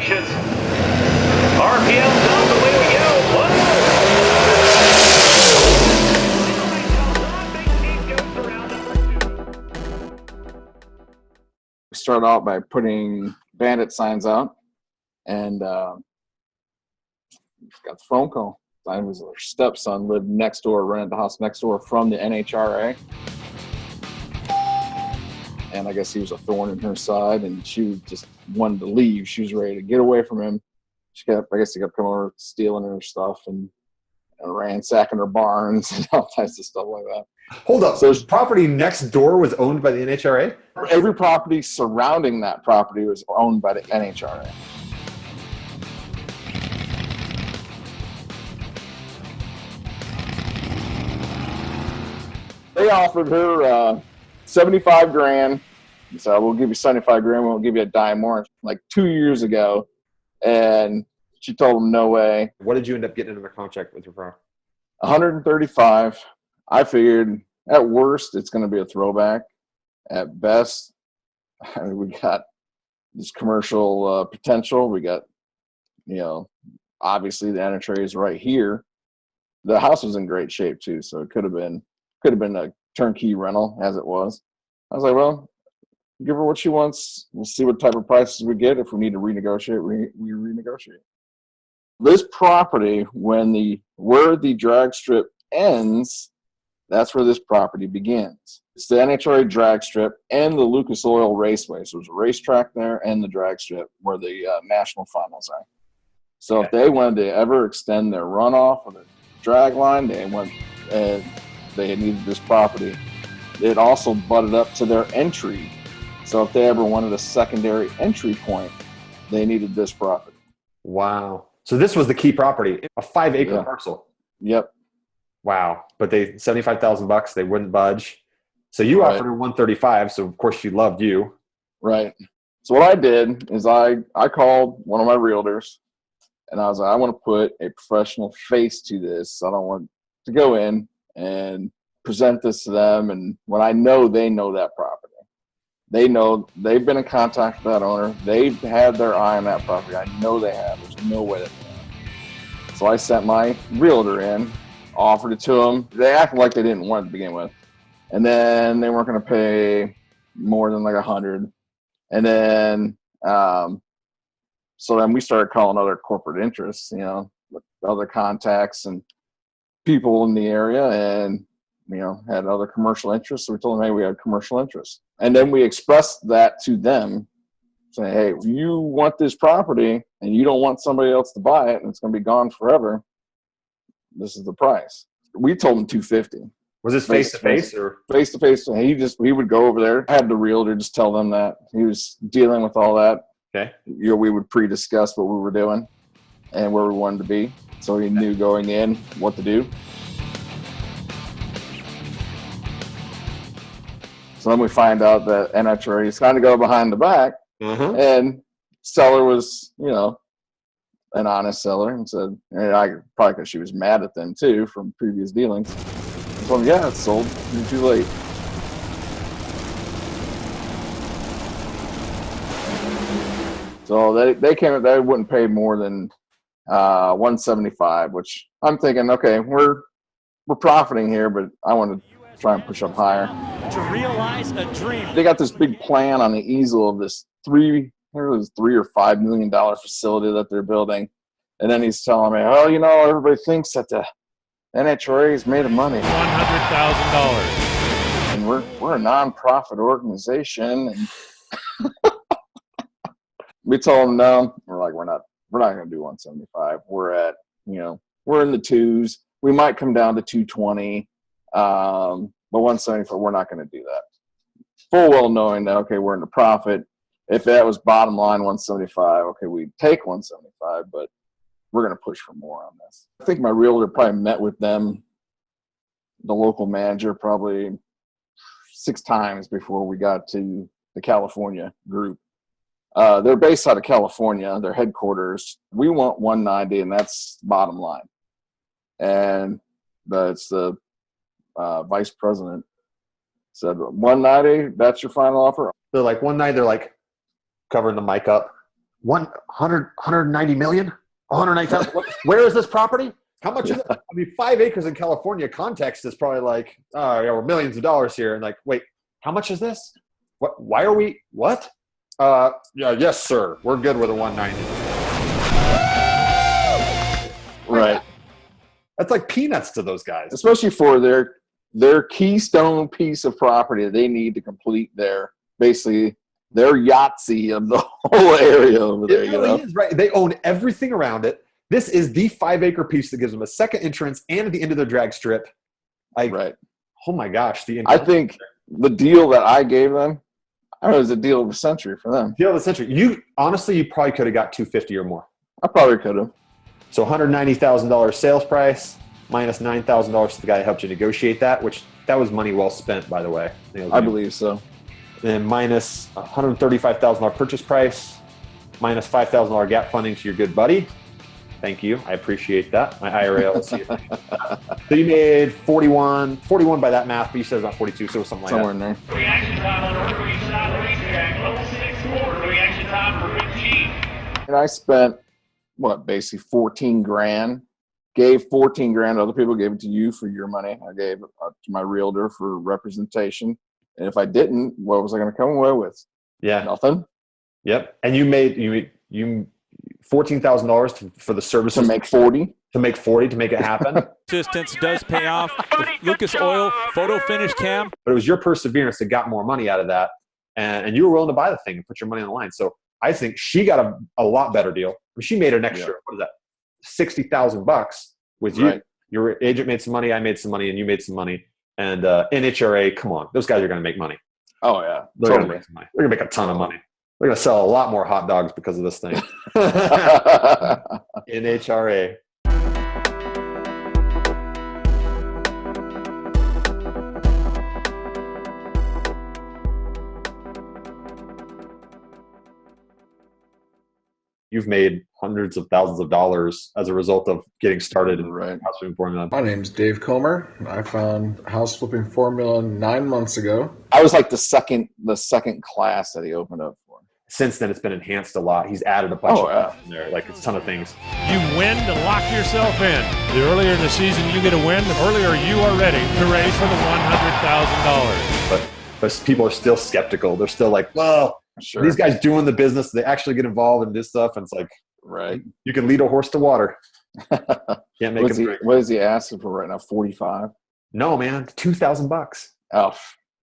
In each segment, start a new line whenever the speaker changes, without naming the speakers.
RPM's up, away we go.
We started out by putting bandit signs out, and got the phone call. I was her stepson lived next door, rented the house next door from the NHRA. And I guess he was a thorn in her side, and she just wanted to leave. She was ready to get away from him. I guess he kept coming over, stealing her stuff and ransacking her barns and all types of stuff like that.
Hold up. So property next door was owned by the NHRA?
Every property surrounding that property was owned by the NHRA. They offered her 75 grand. So we'll give you 75 grand. We won't give you a dime more. Like 2 years ago. And she told them no way.
What did you end up getting into the contract with her for?
135. I figured at worst, it's going to be a throwback. At best, I mean, we got this commercial potential. We got, obviously the NHRA is right here. The house was in great shape too. So it could have been a turnkey rental as it was. I was like, well, give her what she wants. We'll see what type of prices we get. If we need to renegotiate, we renegotiate. This property, where the drag strip ends, that's where this property begins. It's the NHRA drag strip and the Lucas Oil Raceway. So there's a racetrack there and the drag strip where the national finals are. So if they wanted to ever extend their runoff or the drag line, they needed this property. It also butted up to their entry. So if they ever wanted a secondary entry point, they needed this property.
Wow. So this was the key property, a 5-acre parcel.
Yep.
Wow. But they $75,000, they wouldn't budge. So you offered her 135. So of course she loved you.
Right. So what I did is I called one of my realtors and I was like, I want to put a professional face to this. I don't want to go in and present this to them. And when I know they know that property. They know they've been in contact with that owner. They've had their eye on that property. I know they have. There's no way that they have. So I sent my realtor in, offered it to them. They acted like they didn't want it to begin with. And then they weren't going to pay more than like $100. And then, so then we started calling other corporate interests, with other contacts and people in the area, and had other commercial interests. So we told them, hey, we had commercial interests. And then we expressed that to them, saying, hey, if you want this property and you don't want somebody else to buy it and it's going to be gone forever, this is the price. We told them $250.
Was this face-to-face or?
Face-to-face. He would go over there, had the realtor just tell them that. He was dealing with all that.
Okay.
We would pre-discuss what we were doing and where we wanted to be. So he knew going in what to do. So then we find out that NHRA is trying to go behind the back, and seller was, an honest seller, and said, and I probably because she was mad at them too from previous dealings. I told them, yeah, it's sold. You're too late. So they came. They wouldn't pay more than $175, which I'm thinking, okay, we're profiting here, but I want to try and push up higher.
To realize a dream.
They got this big plan on the easel of this $3 or $5 million facility that they're building. And then he's telling me, oh, everybody thinks that the NHRA is made of money.
$100,000.
And we're a nonprofit organization. And we told them no. We're like, we're not going to do 175. We're at, we're in the twos. We might come down to 220. But 174, we're not going to do that. Full well knowing that, okay, we're in the profit. If that was bottom line 175, okay, we'd take 175, but we're going to push for more on this. I think my realtor probably met with them, the local manager, probably 6 times before we got to the California group. They're based out of California, their headquarters. We want 190, and that's bottom line. And that's the vice president said 190, that's your final offer.
They're like one night, they're like covering the mic up. 190 million, 190,000. Where is this property? How much is it? I mean, 5 acres in California context is probably like, oh, yeah, we're millions of dollars here. And like, wait, how much is this? What? Why are we? What? Yeah, yes, sir. We're good with a 190.
Right.
That's like peanuts to those guys.
Especially for their keystone piece of property that they need to complete their Yahtzee of the whole area over there.
It really is, right? They own everything around it. This is the 5 acre piece that gives them a second entrance and at the end of their drag strip.
Right.
Oh my gosh.
I think the deal that I gave them, it was a deal of the century for them.
Deal of the century. You probably could have got $250 or more.
I probably could have.
So $190,000 sales price minus $9,000 to the guy that helped you negotiate that, which that was money well spent, by the way.
I believe so.
Then minus $135,000 purchase price, minus $5,000 gap funding to your good buddy. Thank you. I appreciate that. My IRA LLC. So you made 41 by that math, but you said it's not 42, so it was something
Somewhere
like
in there.
Reaction time on the rotary side of the racetrack. Level 6 4. Reaction time for Big G.
And I spent, basically 14 grand. Gave 14 grand. Other people gave it to you for your money. I gave it to my realtor for representation. And if I didn't, what was I going to come away with?
Yeah.
Nothing.
Yep. And you made $14,000 for the services
to make 40.
To make 40 to make it happen.
Assistance does pay off. The Lucas Oil photo finish cam.
But it was your perseverance that got more money out of that. And you were willing to buy the thing and put your money on the line. So I think she got a lot better deal. I mean, she made an extra, what is that, $60,000 with you. Right. Your agent made some money, I made some money, and you made some money. And NHRA, come on, those guys are going to make money.
Oh, yeah.
They're going to make some money. They're going to make a ton of money. They're going to sell a lot more hot dogs because of this thing. NHRA. You've made hundreds of thousands of dollars as a result of getting started in house flipping formula.
My name's Dave Comer. I found house flipping formula 9 months ago.
I was like the second class that he opened up for.
Since then, it's been enhanced a lot. He's added a bunch of stuff in there, like it's a ton of things.
You win to lock yourself in. The earlier in the season you get a win, the earlier you are ready to race for the $100,000.
But people are still skeptical. They're still like, well, sure. These guys doing the business, they actually get involved in this stuff. And it's like,
right.
You can lead a horse to water. Can't make him drink.
What is he asking for right now? 45?
No, man, $2,000.
Oh,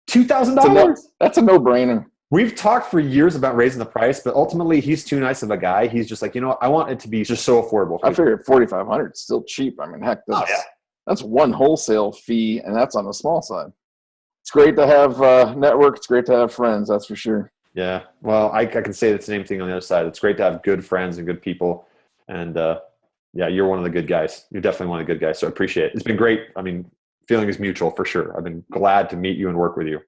$2,000.
That's a no-brainer.
We've talked for years about raising the price, but ultimately he's too nice of a guy. He's just like, you know what? I want it to be just so affordable.
I figured $4,500 is still cheap. I mean, heck, that's one wholesale fee, and that's on the small side. It's great to have network. It's great to have friends. That's for sure.
Yeah. Well, I can say the same thing on the other side. It's great to have good friends and good people. And yeah, you're one of the good guys. You're definitely one of the good guys. So I appreciate it. It's been great. I mean, feeling is mutual for sure. I've been glad to meet you and work with you.